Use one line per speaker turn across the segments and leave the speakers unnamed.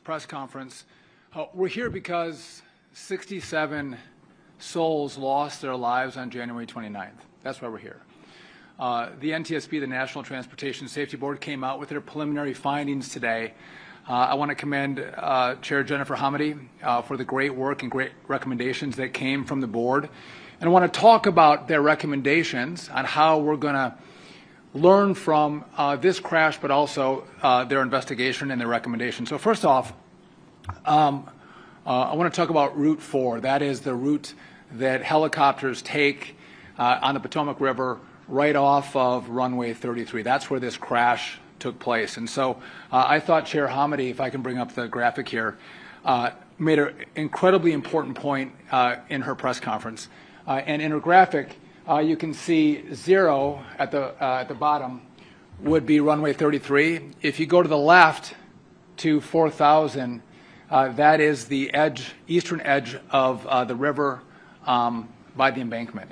press conference. We're here because 67 souls lost their lives on January 29th. That's why we're here. The NTSB, the National Transportation Safety Board, came out with their preliminary findings today. I want to commend Chair Jennifer Hamady for the great work and great recommendations that came from the board. And I want to talk about their recommendations on how we're going to learn from this crash, but also their investigation and their recommendations. So first off, I want to talk about Route 4. That is the route that helicopters take on the Potomac River right off of runway 33. That's where this crash took place. And so I thought Chair Hamady, if I can bring up the graphic here, made an incredibly important point in her press conference. And in her graphic, you can see 0 at the bottom would be runway 33. If you go to the left to 4,000, that is the eastern edge of the river by the embankment.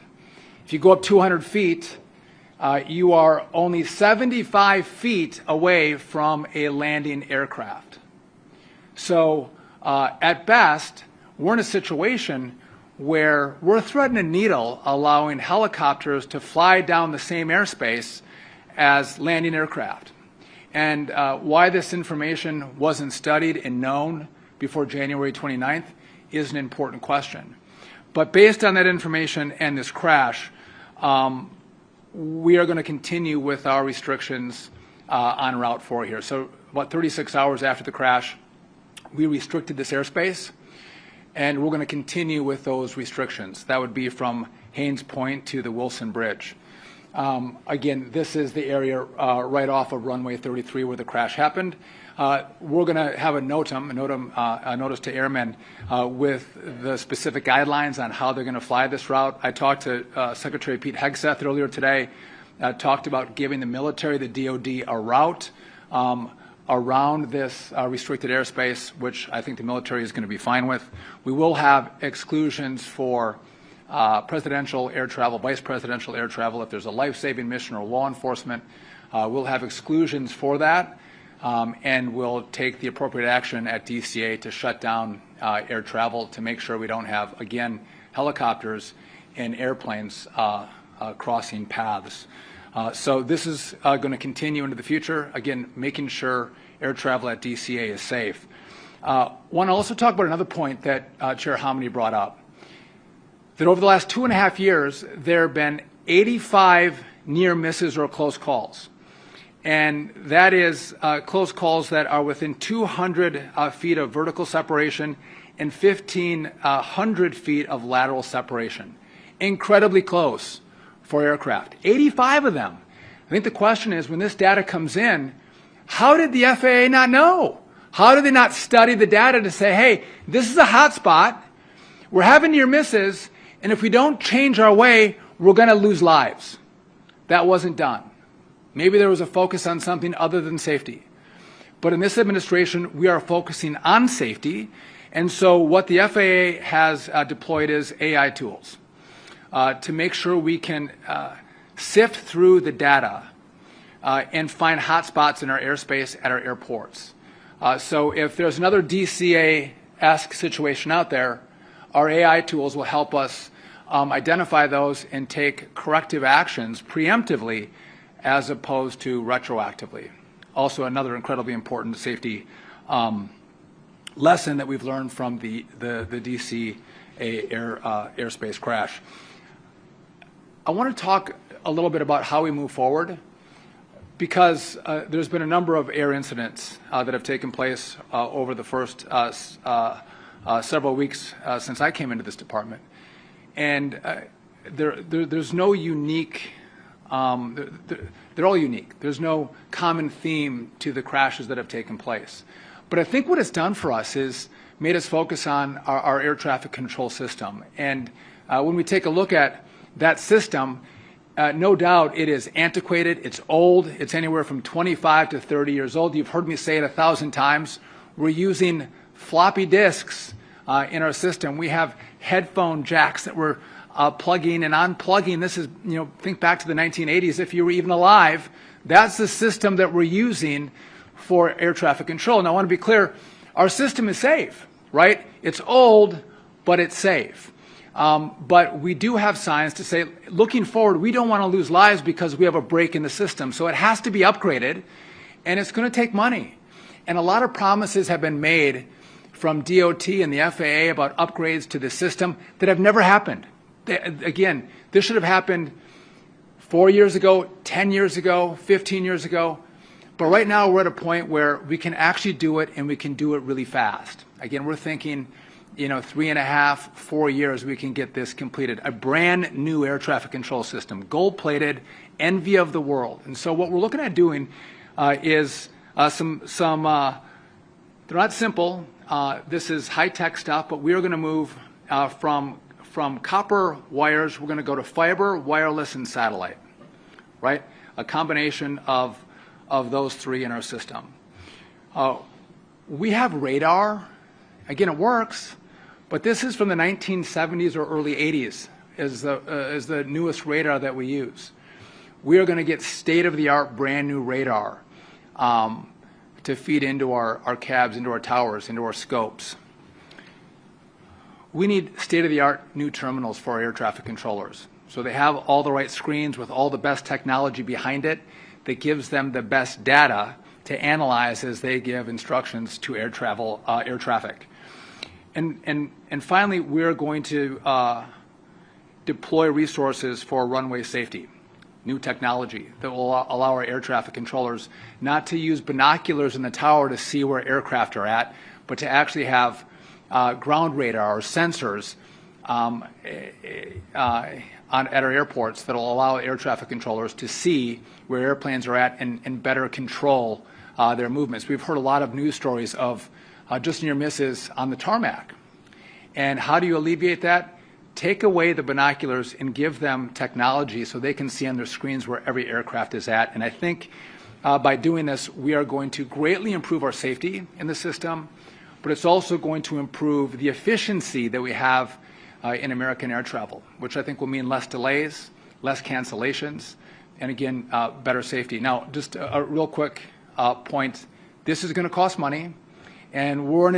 If you go up 200 feet, you are only 75 feet away from a landing aircraft. So at best, we're in a situation where we're threading a needle allowing helicopters to fly down the same airspace as landing aircraft. And why this information wasn't studied and known before January 29th is an important question. But based on that information and this crash, we are going to continue with our restrictions on Route 4 here. So about 36 hours after the crash, we restricted this airspace, and we're going to continue with those restrictions. That would be from Haynes Point to the Wilson Bridge. Again, this is the area right off of runway 33 where the crash happened. We're going to have a notice to airmen with the specific guidelines on how they're going to fly this route. I talked to Secretary Pete Hegseth earlier today, talked about giving the military, the DOD, a route around this restricted airspace, which I think the military is going to be fine with. We will have exclusions for presidential air travel, vice presidential air travel. If there's a life-saving mission or law enforcement, we'll have exclusions for that, and we'll take the appropriate action at DCA to shut down air travel to make sure we don't have, again, helicopters and airplanes crossing paths. So this is going to continue into the future, again, making sure air travel at DCA is safe. Want to also talk about another point that Chair Hamady brought up, that over the last 2.5 years, there have been 85 near misses or close calls. And that is close calls that are within 200 feet of vertical separation and 1,500 feet of lateral separation. Incredibly close for aircraft. 85 of them. I think the question is, when this data comes in, how did the FAA not know? How did they not study the data to say, hey, this is a hot spot, we're having near misses, and if we don't change our way, we're going to lose lives? That wasn't done. Maybe there was a focus on something other than safety. But in this administration, we are focusing on safety, and so what the FAA has deployed is AI tools to make sure we can sift through the data and find hot spots in our airspace at our airports. So if there's another DCA-esque situation out there, our AI tools will help us identify those and take corrective actions preemptively as opposed to retroactively. Also another incredibly important safety lesson that we've learned from the DC airspace crash. I want to talk a little bit about how we move forward, because there's been a number of air incidents that have taken place over the first several weeks since I came into this department. And there's no unique, they're all unique. There's no common theme to the crashes that have taken place. But I think what it's done for us is made us focus on our air traffic control system. And when we take a look at that system, no doubt it is antiquated, it's old, it's anywhere from 25 to 30 years old. You've heard me say it 1,000 times. We're using floppy disks in our system. We have headphone jacks that we're plugging and unplugging. This is, think back to the 1980s, if you were even alive. That's the system that we're using for air traffic control. Now, I want to be clear, our system is safe, right? It's old, but it's safe. But we do have signs to say, looking forward, we don't want to lose lives because we have a break in the system. So it has to be upgraded, and it's going to take money. And a lot of promises have been made from DOT and the FAA about upgrades to the system that have never happened. Again, this should have happened 4 years ago, 10 years ago, 15 years ago. But right now we're at a point where we can actually do it, and we can do it really fast. Again, we're thinking, 3.5, 4 years we can get this completed. A brand new air traffic control system, gold-plated, envy of the world. And so what we're looking at doing is they're not simple. This is high-tech stuff, but we are going to move from copper wires, we're going to go to fiber, wireless, and satellite, right? A combination of those three in our system. We have radar. Again, it works, but this is from the 1970s or early 80s is the newest radar that we use. We are going to get state-of-the-art brand new radar to feed into our cabs, into our towers, into our scopes. We need state-of-the-art new terminals for our air traffic controllers. So they have all the right screens with all the best technology behind it that gives them the best data to analyze as they give instructions to air traffic. And finally, we're going to deploy resources for runway safety, new technology that will allow our air traffic controllers not to use binoculars in the tower to see where aircraft are at, but to actually have ground radar or sensors at our airports that will allow air traffic controllers to see where airplanes are at and better control their movements. We've heard a lot of news stories of just near misses on the tarmac. And how do you alleviate that? Take away the binoculars and give them technology so they can see on their screens where every aircraft is at. And I think by doing this, we are going to greatly improve our safety in the system, but it's also going to improve the efficiency that we have in American air travel, which I think will mean less delays, less cancellations, and again, better safety. Now, just a real quick point. This is going to cost money, and we're in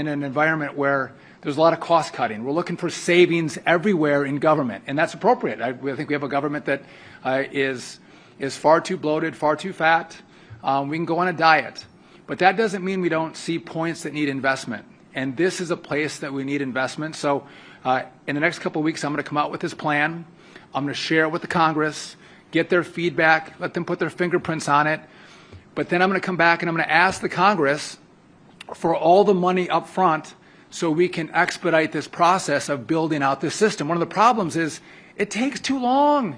an environment where there's a lot of cost cutting. We're looking for savings everywhere in government, and that's appropriate. I think we have a government that is far too bloated, far too fat. We can go on a diet, but that doesn't mean we don't see points that need investment. And this is a place that we need investment. So in the next couple of weeks, I'm going to come out with this plan. I'm going to share it with the Congress, get their feedback, let them put their fingerprints on it. But then I'm going to come back and I'm going to ask the Congress for all the money up front so we can expedite this process of building out this system. One of the problems is it takes too long.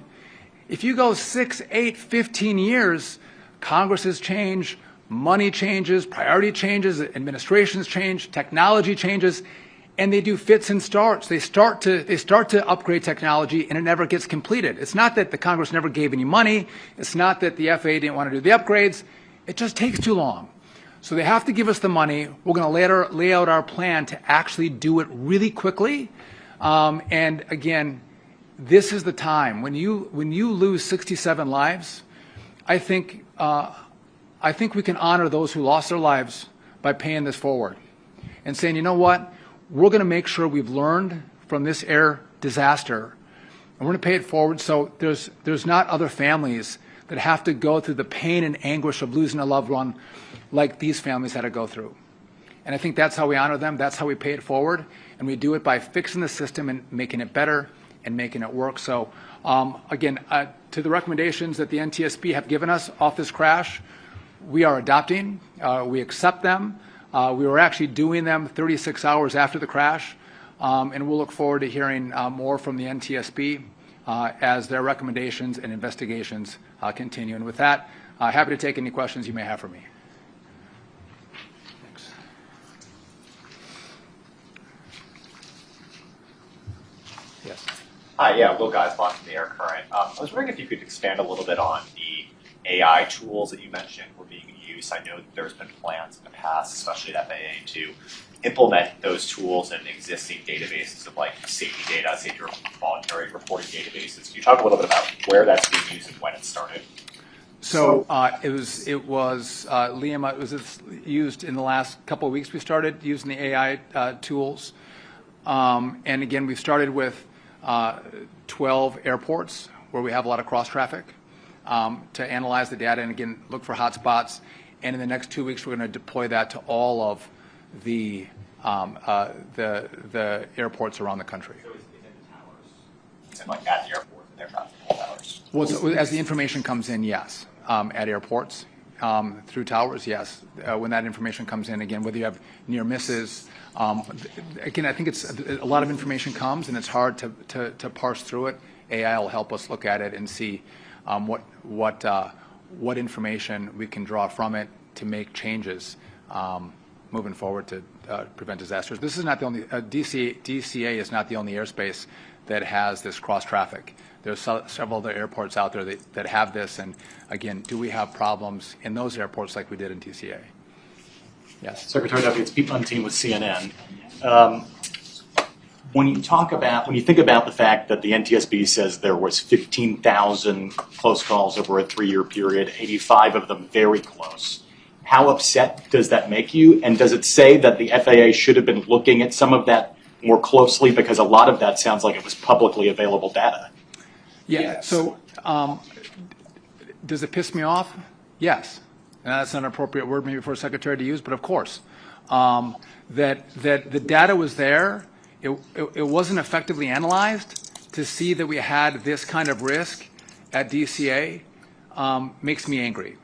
If you go 6, 8, 15 years, Congresses change, money changes, priority changes, administrations change, technology changes, and they do fits and starts. They start to upgrade technology, and it never gets completed. It's not that the Congress never gave any money. It's not that the FAA didn't want to do the upgrades. It just takes too long. So they have to give us the money. We're going to lay out our plan to actually do it really quickly. And again, this is the time when you lose 67 lives. I think we can honor those who lost their lives by paying this forward and saying, you know what, we're going to make sure we've learned from this air disaster, and we're going to pay it forward so there's not other families that have to go through the pain and anguish of losing a loved one like these families had to go through. And I think that's how we honor them. That's how we pay it forward. And we do it by fixing the system and making it better and making it work. So again, to the recommendations that the NTSB have given us off this crash, we are adopting. We accept them. We were actually doing them 36 hours after the crash. And we'll look forward to hearing more from the NTSB as their recommendations and investigations continue. And with that, happy to take any questions you may have for me. Thanks. Yes.
Hi, yeah, Will Geisbach from the Air Current. I was wondering if you could expand a little bit on the AI tools that you mentioned were being used. I know that there's been plans in the past, especially at FAA, to implement those tools in existing databases of like safety data, safety voluntary reporting databases. Can you talk a little bit about where that's being used and when it started?
So Liam, it was used in the last couple of weeks. We started using the AI tools, and again, we started with 12 airports where we have a lot of cross traffic to analyze the data and again look for hot spots. And in the next 2 weeks, we're going to deploy that to all of the airports around the country.
So is it in the towers? Is it like at the airport and aircraft in the towers?
Well, so as the information comes in, yes. At airports, through towers, yes. When that information comes in, again, whether you have near misses, again, I think it's a lot of information comes and it's hard to parse through it. AI will help us look at it and see what information we can draw from it to make changes moving forward to prevent disasters. This is not the only DCA is not the only airspace that has this cross traffic. There's several other airports out there that have this, and again, do we have problems in those airports like we did in DCA? Yes.
Secretary Duffy, it's Pete Muntine with CNN. When you think about the fact that the NTSB says there was 15,000 close calls over a 3-year period, 85 of them very close, how upset does that make you? And does it say that the FAA should have been looking at some of that more closely, because a lot of that sounds like it was publicly available data?
Yeah. Yes. So does it piss me off? Yes. And that's not an appropriate word maybe for a secretary to use, but of course. That the data was there. It wasn't effectively analyzed to see that we had this kind of risk at DCA makes me angry,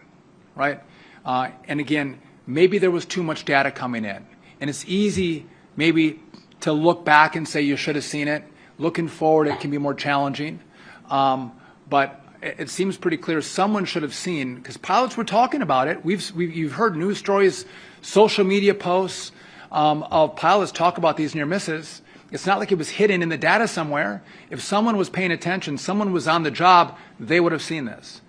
right? And again, maybe there was too much data coming in. And it's easy maybe to look back and say you should have seen it. Looking forward, it can be more challenging. But it seems pretty clear someone should have seen, because pilots were talking about it. You've heard news stories, social media posts of pilots talk about these near misses. It's not like it was hidden in the data somewhere. If someone was paying attention, someone was on the job, they would have seen this.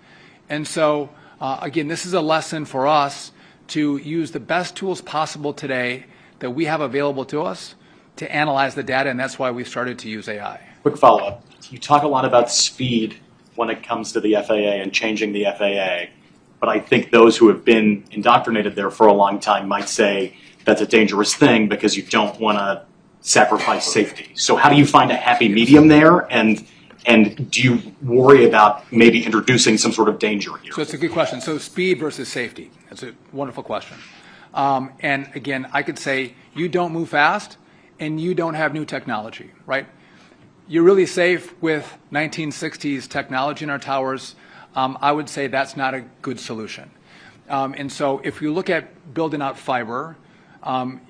And so, again, this is a lesson for us to use the best tools possible today that we have available to us to analyze the data, and that's why we started to use AI.
Quick follow-up. You talk a lot about speed when it comes to the FAA and changing the FAA, but I think those who have been indoctrinated there for a long time might say that's a dangerous thing because you don't want to sacrifice safety. So how do you find a happy medium there, and do you worry about maybe introducing some sort of danger here?
So it's a good question. So speed versus safety. That's a wonderful question. And again, I could say you don't move fast and you don't have new technology, right? You're really safe with 1960s technology in our towers. I would say that's not a good solution. And so if you look at building out fiber,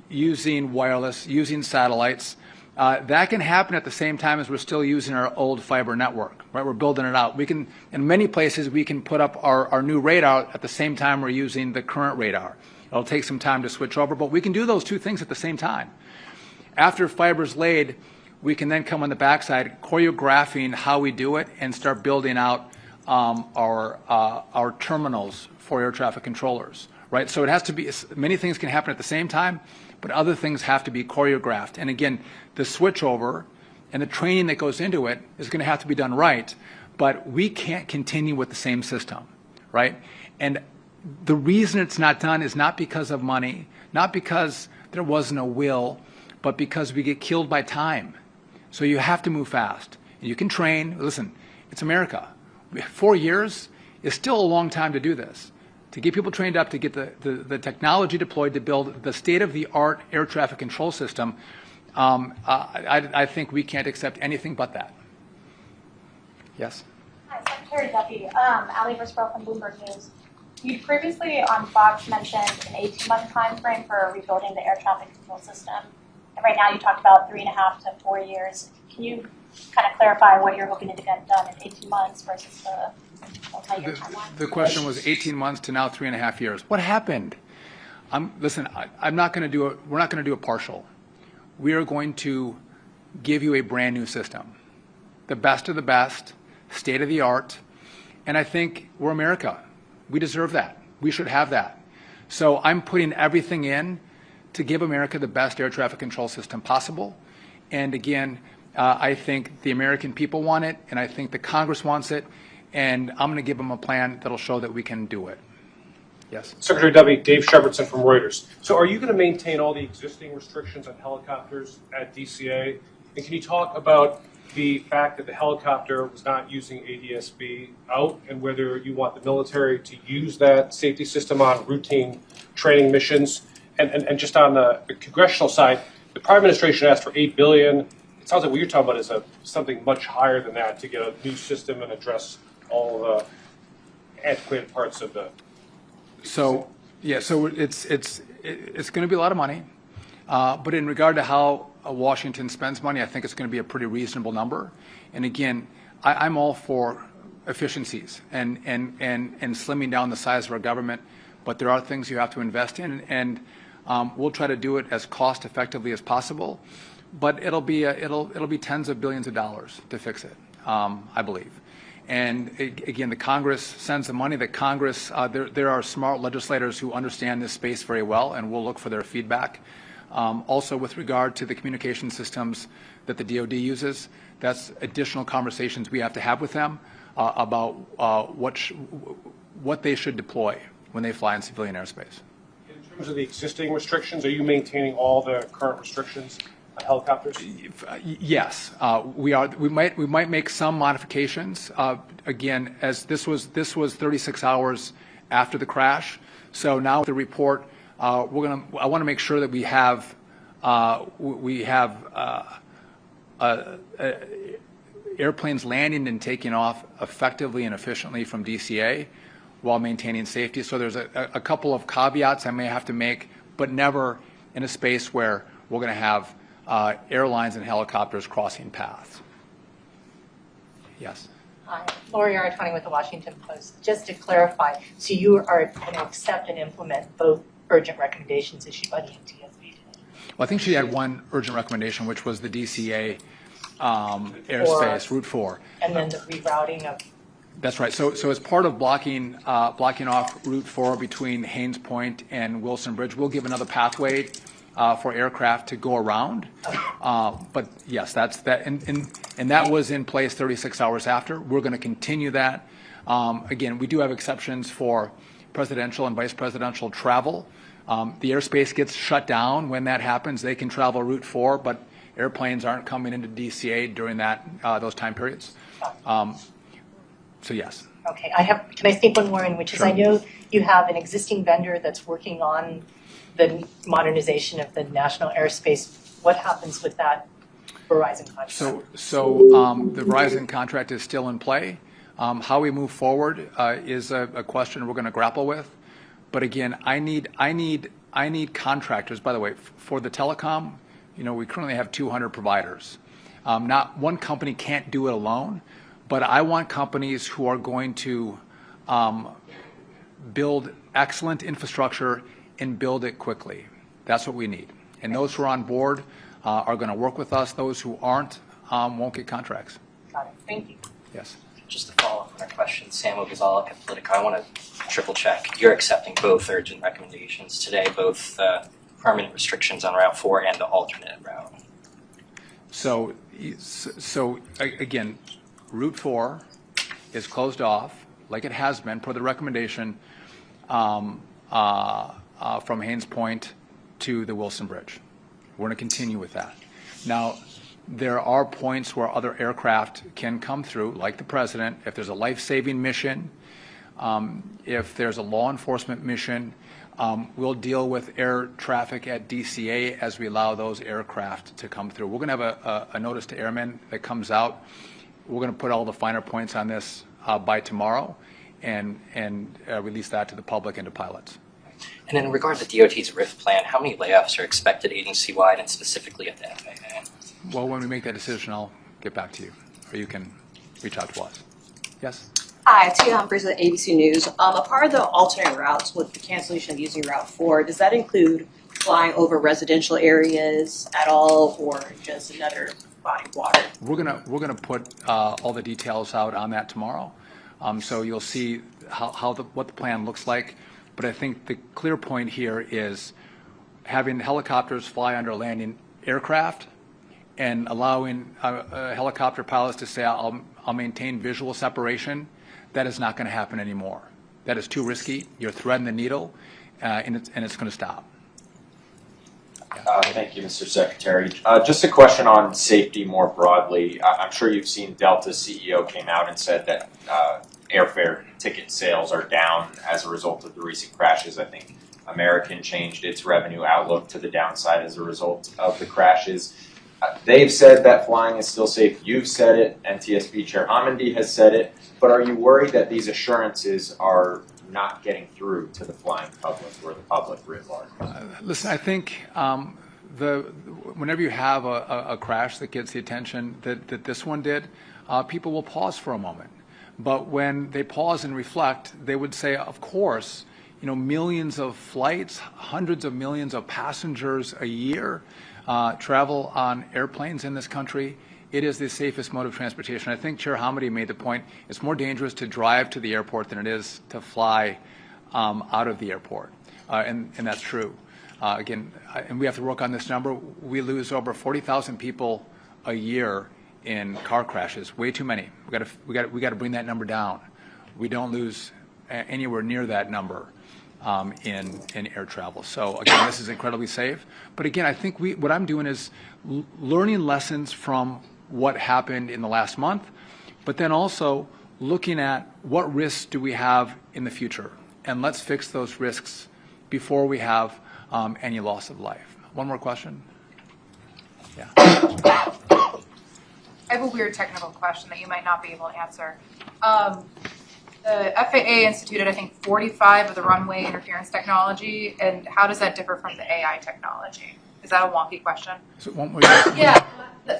using wireless, using satellites, that can happen at the same time as we're still using our old fiber network, right? We're building it out. We can, in many places, we can put up our new radar at the same time we're using the current radar. It'll take some time to switch over, but we can do those two things at the same time. After fiber's laid, we can then come on the backside, choreographing how we do it and start building out our terminals for air traffic controllers, right? So it has to be, many things can happen at the same time, but other things have to be choreographed. And again, the switchover and the training that goes into it is going to have to be done right, but we can't continue with the same system, right? And the reason it's not done is not because of money, not because there wasn't a will, but because we get killed by time. So you have to move fast. You can train. Listen, it's America. 4 years is still a long time to do this. To get people trained up, to get the technology deployed, to build the state-of-the-art air traffic control system, I think we can't accept anything but that. Yes?
Hi, Secretary Duffy. Ali Versprell from Bloomberg News. You previously on Fox mentioned an 18-month time frame for rebuilding the air traffic control system. And right now you talked about 3.5 to 4 years. Can you kind of clarify what you're hoping to get done in 18 months versus the multi-year timeline?
The question was 18 months to now 3.5 years. What happened? Listen, I'm not going to do it. We're not going to do a partial. We are going to give you a brand new system, the best of the best, state of the art, and I think we're America. We deserve that. We should have that. So I'm putting everything in to give America the best air traffic control system possible. And again, I think the American people want it, and I think the Congress wants it, and I'm going to give them a plan that'll show that we can do it. Yes.
Secretary Duffy, Dave Shepardson from Reuters. So are you going to maintain all the existing restrictions on helicopters at DCA? And can you talk about the fact that the helicopter was not using ADS-B out, and whether you want the military to use that safety system on routine training missions? And just on the congressional side, the prior administration asked for $8 billion. It sounds like what you're talking about is something much higher than that to get a new system and address all the antiquated parts of the.
So yeah, so it's going to be a lot of money, but in regard to how Washington spends money, I think it's going to be a pretty reasonable number. And again, I'm all for efficiencies and slimming down the size of our government, but there are things you have to invest in, and we'll try to do it as cost effectively as possible. But it'll be tens of billions of dollars to fix it, I believe. And again, the Congress sends the money. The Congress, there are smart legislators who understand this space very well, and we'll look for their feedback. Also, with regard to the communication systems that the DoD uses, that's additional conversations we have to have with them about what they should deploy when they fly in civilian airspace.
In terms of the existing restrictions, are you maintaining all the current restrictions on helicopters?
Yes, we are. We might make some modifications. Again, as this was 36 hours after the crash, so now with the report, I want to make sure that we have airplanes landing and taking off effectively and efficiently from DCA while maintaining safety. So there's a couple of caveats I may have to make, but never in a space where we're going to have airlines and helicopters crossing paths. Yes.
Hi, Lori Aratoni with the Washington Post. Just to clarify, so you are going to accept and implement both urgent recommendations issued by the NTSB today?
Well, I think she had one urgent recommendation, which was the DCA airspace, Route 4.
And then the rerouting of.
That's right. So as part of blocking off Route 4 between Haynes Point and Wilson Bridge, we'll give another pathway for aircraft to go around. But yes, that's that, and that was in place 36 hours after. We're going to continue that. Again, we do have exceptions for presidential and vice presidential travel. The airspace gets shut down when that happens. They can travel Route 4, but airplanes aren't coming into DCA during those time periods. So yes.
Okay, can I sneak one more in, which is,
Sure. I
know you have an existing vendor that's working on the modernization of the national airspace. What happens with that Verizon contract?
So the Verizon contract is still in play. How we move forward is a question we're going to grapple with. But again, I need contractors. By the way, for the telecom, we currently have 200 providers. Not one company can't do it alone, but I want companies who are going to build excellent infrastructure and build it quickly. That's what we need. And those who are on board are going to work with us. Those who aren't won't get contracts.
Got it. Thank you.
Yes.
Just to follow up on our question, Sam Ogazalek at Politico, I want to triple check. You're accepting both urgent recommendations today, both permanent restrictions on Route 4 and the alternate route.
So again, Route 4 is closed off, like it has been, per the recommendation from Haynes Point to the Wilson Bridge. We're going to continue with that. Now, there are points where other aircraft can come through, like the President, if there's a life-saving mission, if there's a law enforcement mission. We'll deal with air traffic at DCA as we allow those aircraft to come through. We're going to have a notice to airmen that comes out. We're going to put all the finer points on this by tomorrow and release that to the public and to pilots.
And in regard to DOT's RIF plan, how many layoffs are expected agency-wide and specifically at the FAA?
Well, when we make that decision, I'll get back to you, or you can reach out to us. Yes?
Hi, Tia Humphries at ABC News. A part of the alternate routes with the cancellation of using Route 4, does that include flying over residential areas at all, or just another body of water?
We're gonna put all the details out on that tomorrow, so you'll see what the plan looks like. But I think the clear point here is having helicopters fly under landing aircraft and allowing helicopter pilots to say, I'll maintain visual separation. that is not going to happen anymore. That is too risky. You're threading the needle, and it's going to stop.
Thank you, Mr. Secretary. Just a question on safety more broadly. I'm sure you've seen Delta's CEO came out and said that airfare ticket sales are down as a result of the recent crashes. I think American changed its revenue outlook to the downside as a result of the crashes. They've said that flying is still safe. You've said it. NTSB Chair Homendy has said it. But are you worried that these assurances are not getting through to the flying public or the public writ large?
Listen, I think whenever you have a crash that gets the attention that this one did, people will pause for a moment. But when they pause and reflect, they would say, of course, millions of flights, hundreds of millions of passengers a year travel on airplanes in this country. It is the safest mode of transportation. I think Chair Homendy made the point, it's more dangerous to drive to the airport than it is to fly out of the airport. And that's true. Again, and we have to work on this number. We lose over 40,000 people a year in car crashes. Way too many. We got to bring that number down. We don't lose anywhere near that number in air travel. So again, this is incredibly safe. But again, I think what I'm doing is learning lessons from what happened in the last month, but then also looking at what risks do we have in the future, and let's fix those risks before we have any loss of life. One more question? Yeah.
I have a weird technical question that you might not be able to answer. The FAA instituted, I think, 45 of the runway interference technology, and how does that differ from the AI technology? Is that a wonky question?
So
Yeah.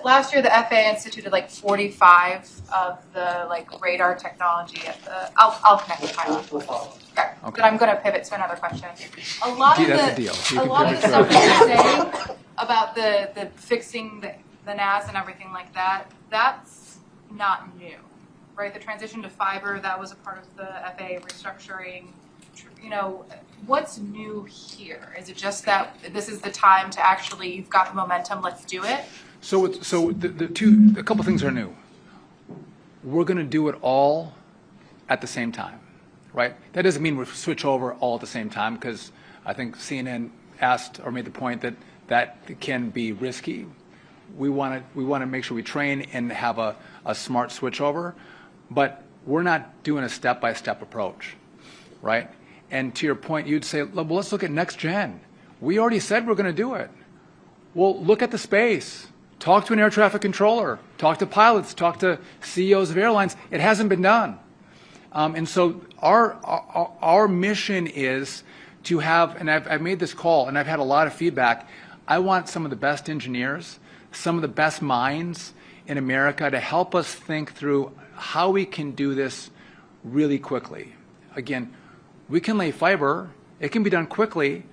Last year, the FAA instituted like 45 of the radar technology at the. I'll connect the pilot. Okay. But I'm going to pivot to another question. A lot of the stuff that you're saying about the fixing the NAS and everything like that, that's not new, right? The transition to fiber, that was a part of the FAA restructuring. What's new here? Is it just that this is the time to actually, you've got the momentum, let's do it?
So a couple things are new. We're going to do it all at the same time, right? That doesn't mean we switch over all at the same time, because I think CNN asked or made the point that can be risky. We want to make sure we train and have a smart switchover, but we're not doing a step-by-step approach, right? And to your point, you'd say, well, let's look at next gen. We already said we're going to do it. Well, look at the space. Talk to an air traffic controller. Talk to pilots. Talk to CEOs of airlines. It hasn't been done. And so our mission is to have, and I've made this call, and I've had a lot of feedback. I want some of the best engineers, some of the best minds in America to help us think through how we can do this really quickly. Again, we can lay fiber. It can be done quickly,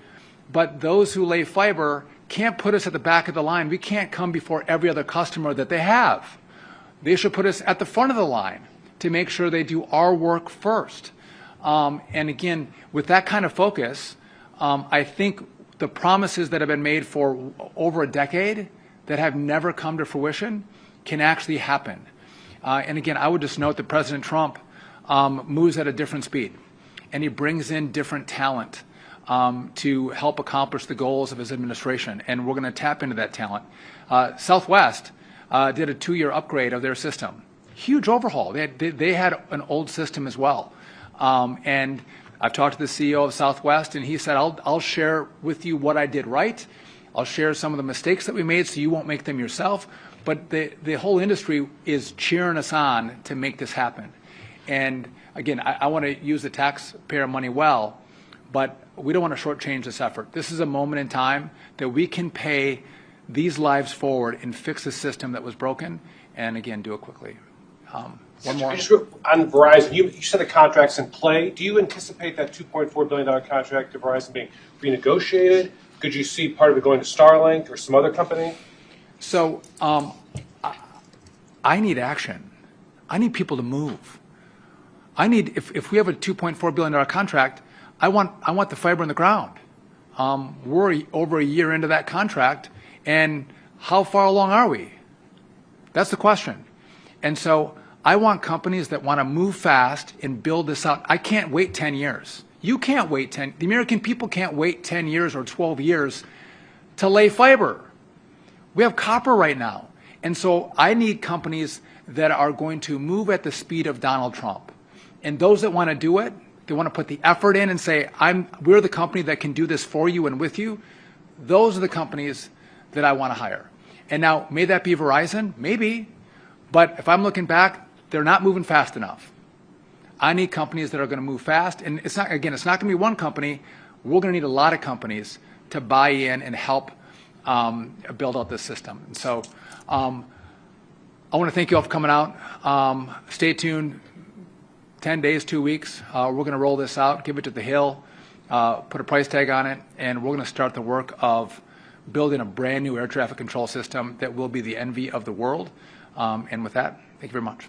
but those who lay fiber can't put us at the back of the line. We can't come before every other customer that they have. They should put us at the front of the line to make sure they do our work first. And again, with that kind of focus, I think the promises that have been made for over a decade that have never come to fruition can actually happen. And again, I would just note that President Trump moves at a different speed, and he brings in different talent to help accomplish the goals of his administration, and we're going to tap into that talent. Southwest did a 2-year upgrade of their system. Huge overhaul. They had an old system as well. And I've talked to the CEO of Southwest, and he said, I'll share with you what I did right. I'll share some of the mistakes that we made so you won't make them yourself. But the whole industry is cheering us on to make this happen. And again, I want to use the taxpayer money well, but we don't want to shortchange this effort. This is a moment in time that we can pay these lives forward and fix a system that was broken, and again, do it quickly. One more.
On Verizon, you said the contract's in play. Do you anticipate that $2.4 billion contract to Verizon being renegotiated? Could you see part of it going to Starlink or some other company?
So I need action. I need people to move. I need, if we have a $2.4 billion contract, I want the fiber in the ground. We're over a year into that contract, and how far along are we? That's the question. And so I want companies that want to move fast and build this out. I can't wait 10 years. You can't wait 10. The American people can't wait 10 years or 12 years to lay fiber. We have copper right now. And so I need companies that are going to move at the speed of Donald Trump. And those that want to do it, they want to put the effort in and say, we're the company that can do this for you and with you. Those are the companies that I want to hire. And now, may that be Verizon? Maybe. But if I'm looking back, they're not moving fast enough. I need companies that are going to move fast. And it's not going to be one company. We're going to need a lot of companies to buy in and help build out this system. And so I want to thank you all for coming out. Stay tuned. 10 days, 2 weeks. We're going to roll this out, give it to the Hill, put a price tag on it, and we're going to start the work of building a brand new air traffic control system that will be the envy of the world. And with that, thank you very much.